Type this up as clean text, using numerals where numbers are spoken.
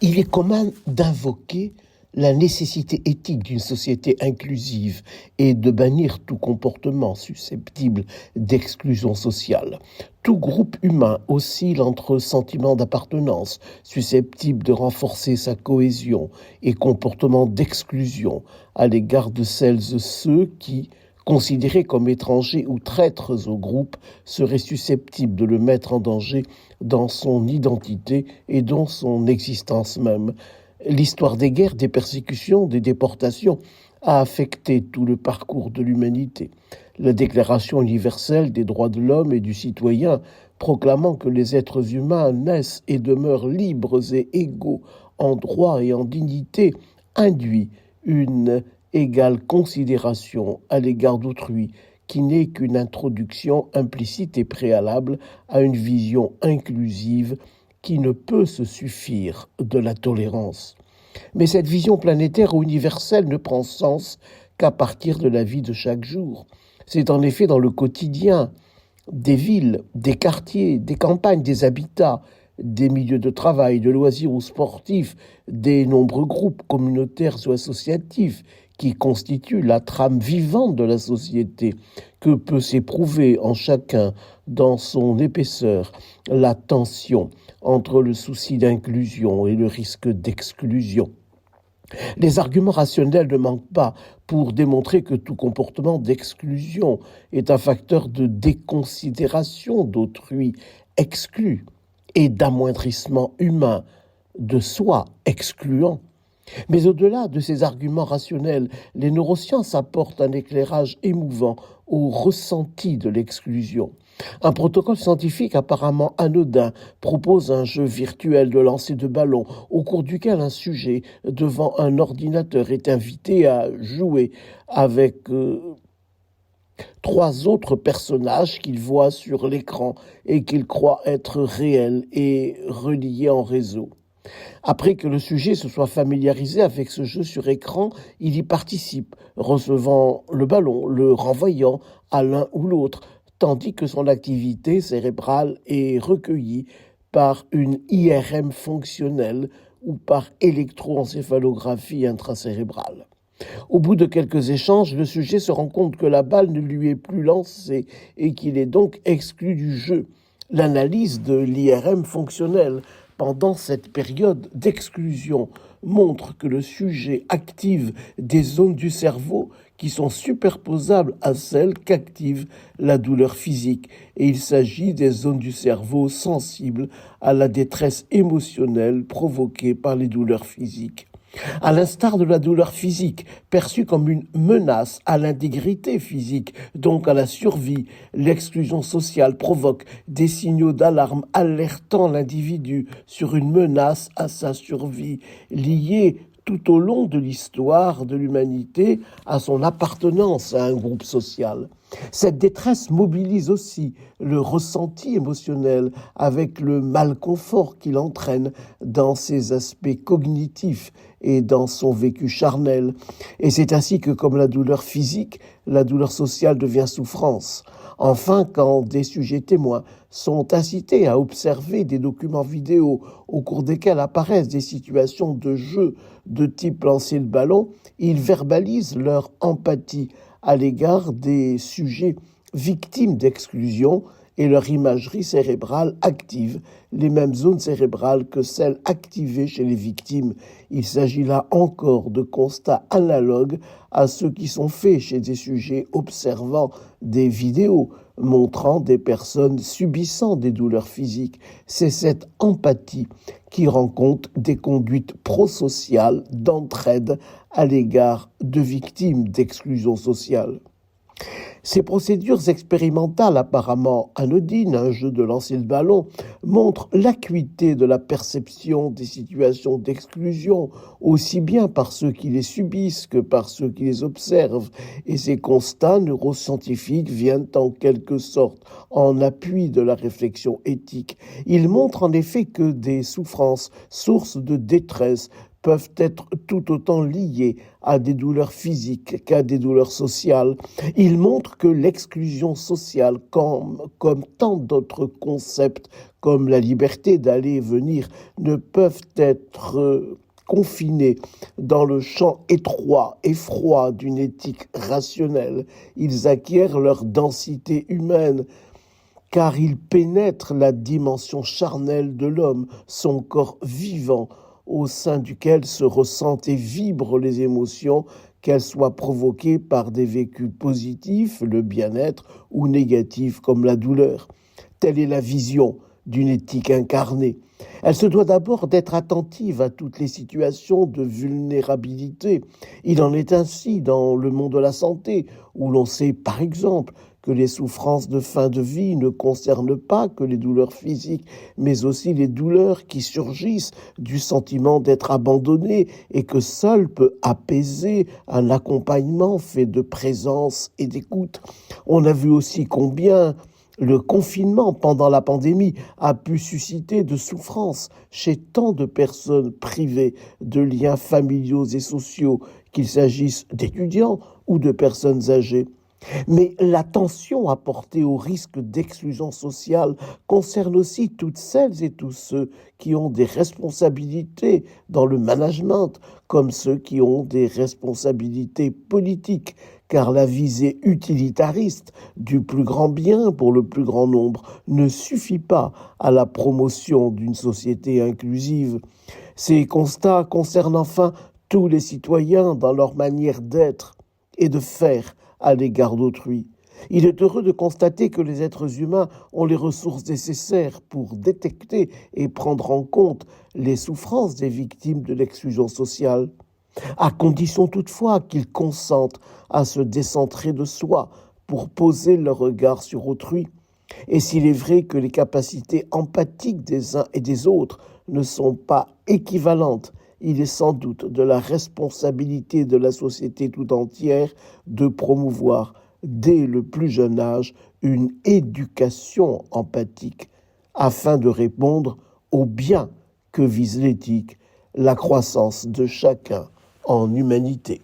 Il est commun d'invoquer la nécessité éthique d'une société inclusive et de bannir tout comportement susceptible d'exclusion sociale. Tout groupe humain oscille entre sentiments d'appartenance susceptibles de renforcer sa cohésion et comportements d'exclusion à l'égard de celles et ceux qui, considérés comme étrangers ou traîtres au groupe, seraient susceptibles de le mettre en danger dans son identité et dans son existence même. L'histoire des guerres, des persécutions, des déportations a affecté tout le parcours de l'humanité. La Déclaration universelle des droits de l'homme et du citoyen, proclamant que les êtres humains naissent et demeurent libres et égaux en droit et en dignité, induit une égale considération à l'égard d'autrui, qui n'est qu'une introduction implicite et préalable à une vision inclusive qui ne peut se suffire de la tolérance. Mais cette vision planétaire ou universelle ne prend sens qu'à partir de la vie de chaque jour. C'est en effet dans le quotidien des villes, des quartiers, des campagnes, des habitats, des milieux de travail, de loisirs ou sportifs, des nombreux groupes communautaires ou associatifs qui constituent la trame vivante de la société, que peut s'éprouver en chacun, dans son épaisseur, la tension entre le souci d'inclusion et le risque d'exclusion. Les arguments rationnels ne manquent pas pour démontrer que tout comportement d'exclusion est un facteur de déconsidération d'autrui exclu et d'amoindrissement humain de soi excluant. Mais au-delà de ces arguments rationnels, les neurosciences apportent un éclairage émouvant au ressenti de l'exclusion. Un protocole scientifique apparemment anodin propose un jeu virtuel de lancer de ballon au cours duquel un sujet devant un ordinateur est invité à jouer avec trois autres personnages qu'il voit sur l'écran et qu'il croit être réels et reliés en réseau. Après que le sujet se soit familiarisé avec ce jeu sur écran, il y participe, recevant le ballon, le renvoyant à l'un ou l'autre, tandis que son activité cérébrale est recueillie par une IRM fonctionnelle ou par électroencéphalographie intracérébrale. Au bout de quelques échanges, le sujet se rend compte que la balle ne lui est plus lancée et qu'il est donc exclu du jeu. L'analyse de l'IRM fonctionnelle pendant cette période d'exclusion montre que le sujet active des zones du cerveau qui sont superposables à celles qu'active la douleur physique. Et il s'agit des zones du cerveau sensibles à la détresse émotionnelle provoquée par les douleurs physiques. À l'instar de la douleur physique, perçue comme une menace à l'intégrité physique, donc à la survie, l'exclusion sociale provoque des signaux d'alarme alertant l'individu sur une menace à sa survie, liée tout au long de l'histoire de l'humanité à son appartenance à un groupe social. Cette détresse mobilise aussi le ressenti émotionnel avec le malconfort qu'il entraîne dans ses aspects cognitifs et dans son vécu charnel. Et c'est ainsi que, comme la douleur physique, la douleur sociale devient souffrance. Enfin, quand des sujets témoins sont incités à observer des documents vidéo au cours desquels apparaissent des situations de jeu de type lancer le ballon, ils verbalisent leur empathie à l'égard des sujets victimes d'exclusion et leur imagerie cérébrale active les mêmes zones cérébrales que celles activées chez les victimes. Il s'agit là encore de constats analogues à ceux qui sont faits chez des sujets observant des vidéos montrant des personnes subissant des douleurs physiques. C'est cette empathie qui rend compte des conduites prosociales d'entraide à l'égard de victimes d'exclusion sociale. Ces procédures expérimentales apparemment anodines, un jeu de lancer le ballon, montrent l'acuité de la perception des situations d'exclusion, aussi bien par ceux qui les subissent que par ceux qui les observent. Et ces constats neuroscientifiques viennent en quelque sorte en appui de la réflexion éthique. Ils montrent en effet que des souffrances, sources de détresse, peuvent être tout autant liées à des douleurs physiques qu'à des douleurs sociales. Il montre que l'exclusion sociale, comme tant d'autres concepts, comme la liberté d'aller et venir, ne peuvent être confinés dans le champ étroit et froid d'une éthique rationnelle. Ils acquièrent leur densité humaine, car ils pénètrent la dimension charnelle de l'homme, son corps vivant, au sein duquel se ressentent et vibrent les émotions, qu'elles soient provoquées par des vécus positifs, le bien-être, ou négatifs comme la douleur. Telle est la vision d'une éthique incarnée. Elle se doit d'abord d'être attentive à toutes les situations de vulnérabilité. Il en est ainsi dans le monde de la santé, où l'on sait par exemple que les souffrances de fin de vie ne concernent pas que les douleurs physiques, mais aussi les douleurs qui surgissent du sentiment d'être abandonné et que seul peut apaiser un accompagnement fait de présence et d'écoute. On a vu aussi combien le confinement pendant la pandémie a pu susciter de souffrances chez tant de personnes privées de liens familiaux et sociaux, qu'il s'agisse d'étudiants ou de personnes âgées. Mais l'attention apportée au risque d'exclusion sociale concerne aussi toutes celles et tous ceux qui ont des responsabilités dans le management, comme ceux qui ont des responsabilités politiques, car la visée utilitariste du plus grand bien pour le plus grand nombre ne suffit pas à la promotion d'une société inclusive. Ces constats concernent enfin tous les citoyens dans leur manière d'être et de faire à l'égard d'autrui. Il est heureux de constater que les êtres humains ont les ressources nécessaires pour détecter et prendre en compte les souffrances des victimes de l'exclusion sociale, à condition toutefois qu'ils consentent à se décentrer de soi pour poser leur regard sur autrui. Et s'il est vrai que les capacités empathiques des uns et des autres ne sont pas équivalentes, il est sans doute de la responsabilité de la société tout entière de promouvoir dès le plus jeune âge une éducation empathique afin de répondre au bien que vise l'éthique, la croissance de chacun en humanité.